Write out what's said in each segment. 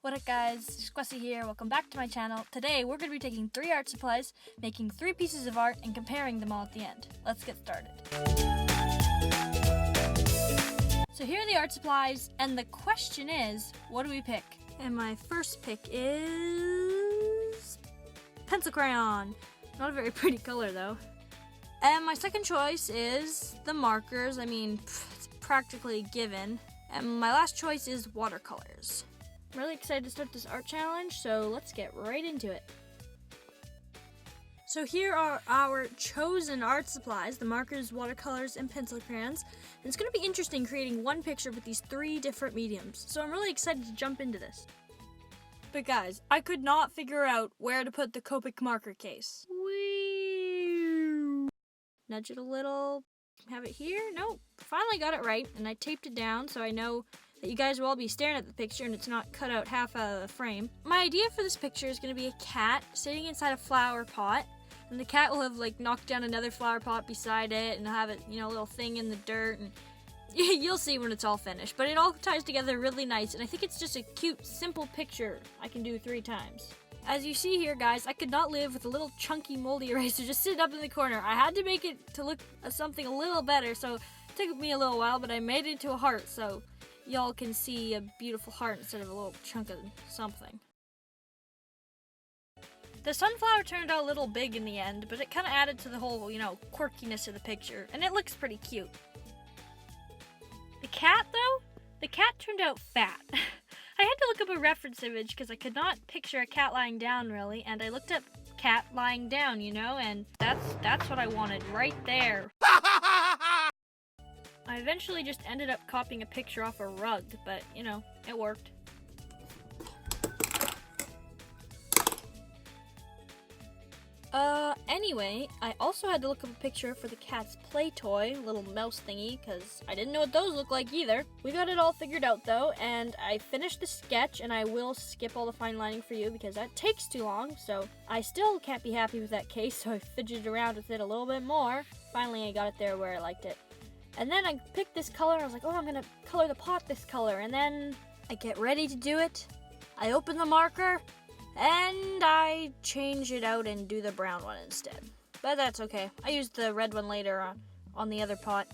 What up guys, Squessy here, welcome back to my channel. Today we're going to be taking 3 art supplies, making 3 pieces of art, and comparing them all at the end. Let's get started. So here are the art supplies, and the question is, what do we pick? And my first pick is pencil crayon. Not a very pretty color though. And my second choice is the markers. It's practically given. And my last choice is watercolors. I'm really excited to start this art challenge, so let's get right into it. So here are our chosen art supplies, the markers, watercolors, and pencil crayons. And it's going to be interesting creating one picture with these 3 different mediums, so I'm really excited to jump into this. But guys, I could not figure out where to put the Copic marker case. Whee! Nudge it a little, have it here? Nope, finally got it right, and I taped it down so I know that you guys will all be staring at the picture and it's not cut out half out of the frame. My idea for this picture is going to be a cat sitting inside a flower pot, and the cat will have knocked down another flower pot beside it and have it, a little thing in the dirt, and you'll see when it's all finished. But it all ties together really nice, and I think it's just a cute, simple picture I can do 3 times. As you see here, guys, I could not live with a little chunky moldy eraser just sitting up in the corner. I had to make it to look something a little better, so it took me a little while, but I made it into a heart, so y'all can see a beautiful heart instead of a little chunk of something. The sunflower turned out a little big in the end, but it kind of added to the whole, quirkiness of the picture, and it looks pretty cute. The cat, though? The cat turned out fat. I had to look up a reference image because I could not picture a cat lying down, really, and I looked up cat lying down, and that's what I wanted right there. I eventually just ended up copying a picture off a rug, but, it worked. Anyway, I also had to look up a picture for the cat's play toy, little mouse thingy, because I didn't know what those look like either. We got it all figured out, though, and I finished the sketch, and I will skip all the fine lining for you because that takes too long, so I still can't be happy with that case, so I fidgeted around with it a little bit more. Finally, I got it there where I liked it. And then I picked this color, and I was like, oh, I'm gonna color the pot this color. And then I get ready to do it. I open the marker, and I change it out and do the brown one instead. But that's okay. I used the red one later on the other pot.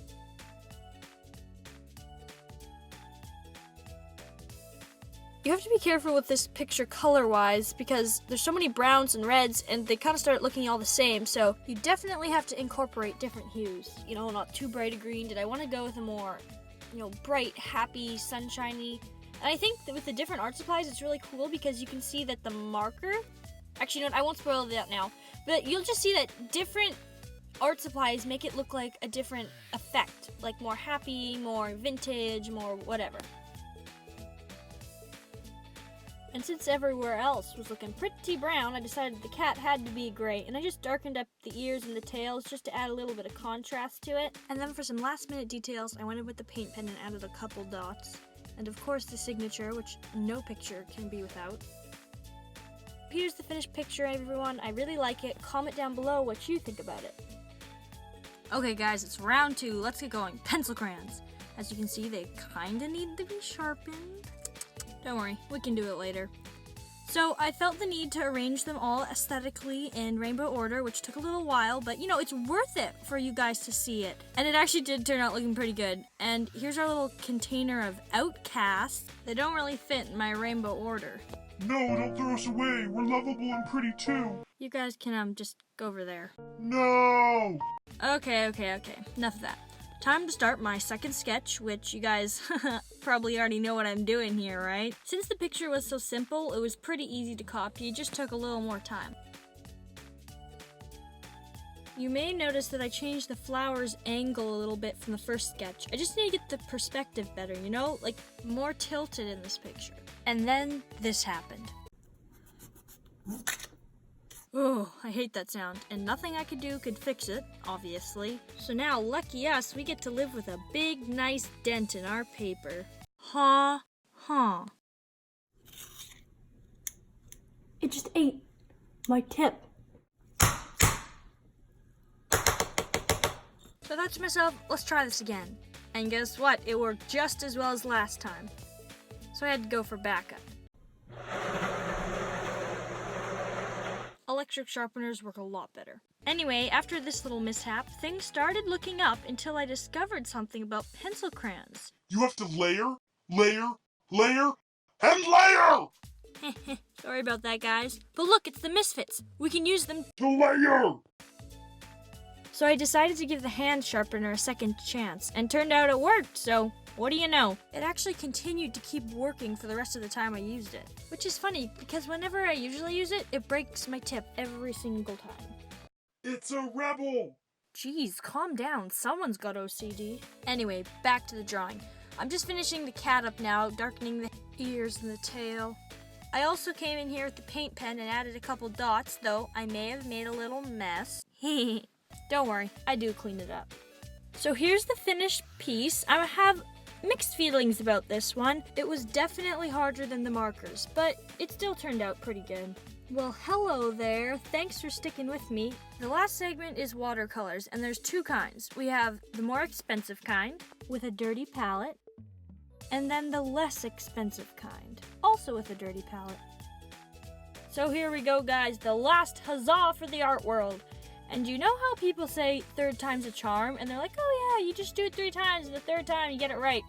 You have to be careful with this picture color-wise because there's so many browns and reds and they kind of start looking all the same, so you definitely have to incorporate different hues. Not too bright a green. Did I want to go with a more, bright, happy, sunshiny? And I think that with the different art supplies, it's really cool because you can see that the marker... Actually, I won't spoil that now, but you'll just see that different art supplies make it look like a different effect, like more happy, more vintage, more whatever. And since everywhere else was looking pretty brown, I decided the cat had to be gray, and I just darkened up the ears and the tails just to add a little bit of contrast to it. And then for some last minute details, I went in with the paint pen and added a couple dots. And of course the signature, which no picture can be without. Here's the finished picture, everyone. I really like it. Comment down below what you think about it. Okay guys, it's round 2. Let's get going. Pencil crayons. As you can see, they kinda need to be sharpened. Don't worry, we can do it later. So I felt the need to arrange them all aesthetically in rainbow order, which took a little while, but it's worth it for you guys to see it. And it actually did turn out looking pretty good. And here's our little container of Outcasts. They don't really fit in my rainbow order. No, don't throw us away. We're lovable and pretty too. You guys can just go over there. No! Okay. Enough of that. Time to start my second sketch, which you guys probably already know what I'm doing here, right? Since the picture was so simple, it was pretty easy to copy. It just took a little more time. You may notice that I changed the flower's angle a little bit from the first sketch. I just need to get the perspective better, like more tilted in this picture. And then this happened. Oh, I hate that sound, and nothing I could do could fix it, obviously. So now, lucky us, we get to live with a big, nice dent in our paper. It just ate my tip. So I thought to myself, let's try this again. And guess what? It worked just as well as last time. So I had to go for backup. electric sharpeners work a lot better. Anyway, after this little mishap, things started looking up until I discovered something about pencil crayons. You have to layer, layer, layer, and layer! Sorry about that, guys. But look, it's the Misfits. We can use them To layer! So I decided to give the hand sharpener a second chance, and turned out it worked, so what do you know? It actually continued to keep working for the rest of the time I used it. Which is funny, because whenever I usually use it, it breaks my tip every single time. It's a rebel! Jeez, calm down. Someone's got OCD. Anyway, back to the drawing. I'm just finishing the cat up now, darkening the ears and the tail. I also came in here with the paint pen and added a couple dots, though I may have made a little mess. Don't worry, I do clean it up. So here's the finished piece. I have mixed feelings about this one. It was definitely harder than the markers, but it still turned out pretty good. Well, hello there. Thanks for sticking with me. The last segment is watercolors, and there's two kinds. We have the more expensive kind, with a dirty palette, and then the less expensive kind, also with a dirty palette. So here we go, guys. The last huzzah for the art world. And you know how people say third time's a charm? And they're like, oh yeah, you just do it 3 times, and the third time you get it right.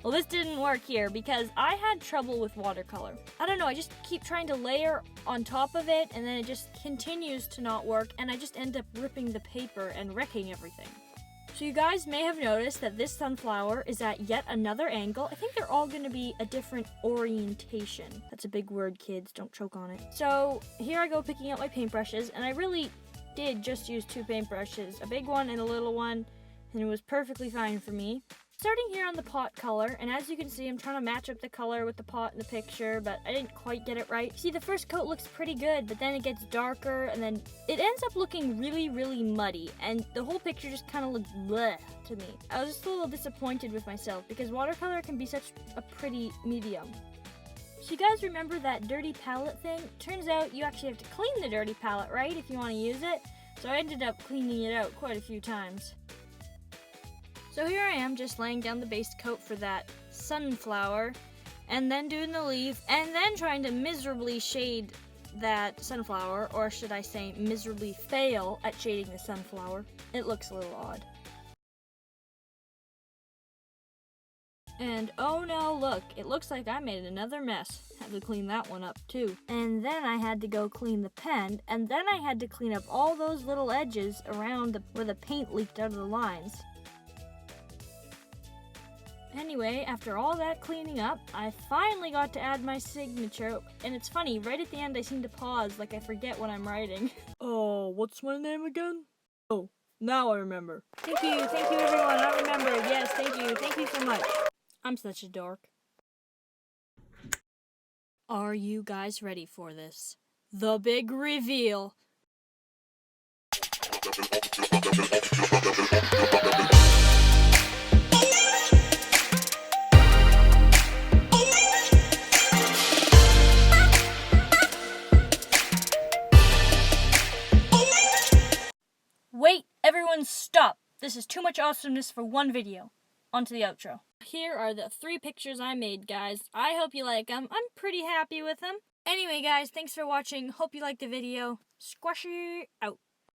Well, this didn't work here because I had trouble with watercolor. I don't know, I just keep trying to layer on top of it, and then it just continues to not work, and I just end up ripping the paper and wrecking everything. So you guys may have noticed that this sunflower is at yet another angle. I think they're all going to be a different orientation. That's a big word, kids. Don't choke on it. So here I go picking up my paintbrushes, and I really did just use 2 paintbrushes, a big one and a little one, and it was perfectly fine for me. Starting here on the pot color, and as you can see, I'm trying to match up the color with the pot in the picture, but I didn't quite get it right. See, the first coat looks pretty good, but then it gets darker, and then it ends up looking really, really muddy, and the whole picture just kind of looked bleh to me. I was just a little disappointed with myself, because watercolor can be such a pretty medium. So you guys remember that dirty palette thing? Turns out you actually have to clean the dirty palette, right, if you want to use it? So I ended up cleaning it out quite a few times. So here I am just laying down the base coat for that sunflower, and then doing the leaf, and then trying to miserably shade that sunflower, or should I say miserably fail at shading the sunflower. It looks a little odd. And oh no, look, it looks like I made another mess. Had to clean that one up too. And then I had to go clean the pen, and then I had to clean up all those little edges around where the paint leaked out of the lines. Anyway, after all that cleaning up, I finally got to add my signature, and it's funny, right at the end I seem to pause like I forget what I'm writing. Oh, what's my name again? Oh, now I remember. Thank you everyone, I remember. Yes, thank you so much. I'm such a dork. Are you guys ready for this? The big reveal. Wait, everyone stop! This is too much awesomeness for one video. On to the outro. Here are the 3 pictures I made, guys. I hope you like them. I'm pretty happy with them. Anyway, guys, thanks for watching. Hope you liked the video. Squashy out.